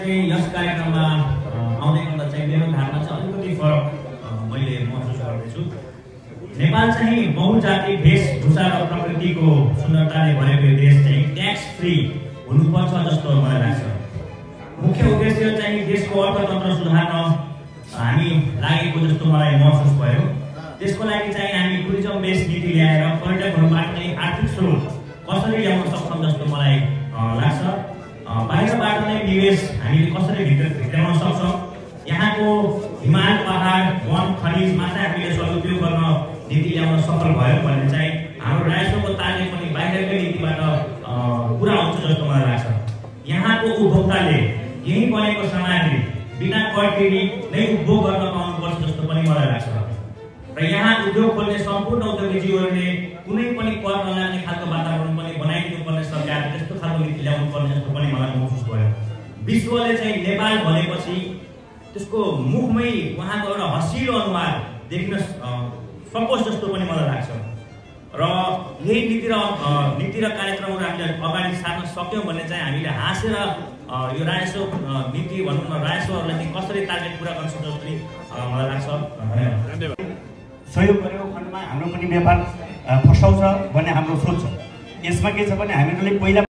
चाहिँ यस कार्यक्रममा आउँदै गर्दा चाहिँ मेरो धारणा चाहिँ अलिकति फरक मैले महसुस गर्दैछु। नेपाल चाहिँ बहुजातिक वेशभूषा र प्रकृतिको सुन्दरताले भरेको देश चाहिँ ट्याक्स फ्री हुनुपर्छ जस्तो मलाई लाग्छ। मुख्य उद्देश्य चाहिँ देशको अर्थतन्त्र सुधार्न हामी लागेको जस्तो मलाई महसुस भयो। त्यसको लागि चाहिँ हामी टुरिज्म बेस नीति ल्याएर पर्यटकहरूबाट नै आर्थिक स्रोत कसरी ल्याउन सक्छौँ जस्तो मलाई लाग्छ। बाहिरबाट नै निवेश हामीले कसरी भित्राउन सक्छौँ, यहाँको हिमाल पहाड वन खनिजमा चाहिँ हामीले सदुपयोग गर्न नीति ल्याउन सफल भयो भने चाहिँ हाम्रो राजस्वको तालले पनि बाहिरकै नीतिबाट पुरा हुन्छ जस्तो मलाई लाग्छ। यहाँको उपभोक्ताले यही बनेको सामग्री बिना कर तिरी नै उपभोग गर्न पाउनुपर्छ जस्तो पनि मलाई लाग्छ। र यहाँ उद्योग खोल्ने सम्पूर्ण उद्योगीहरूले कुनै पनि कर नलाग्ने खालको वातावरण पनि बनाइदिनुपर्ने सरकार त्यस्तो खालको नीति ल्याउनु पर्ने जस्तो पनि मलाई महसुस भयो। विश्वले चाहिँ नेपाल भनेपछि त्यसको मुखमै उहाँको एउटा हँसिलो अनुहार देख्न सकोस् जस्तो पनि मलाई लाग्छ। र यही नीति र कार्यक्रमहरू हामीले अगाडि सार्न सक्यौँ भने चाहिँ हामीले हाँसेर यो राजस्व नीति भनौँ न राजस्वहरूलाई चाहिँ कसरी टार्गेट पुरा गर्न सक्छौँ जस्तो मलाई लाग्छ। धन्यवाद। सहयोग गरेको खण्डमा हाम्रो पनि व्यापार फसाउँछ भन्ने हाम्रो सोच छ। यसमा के छ भने हामीहरूले पहिला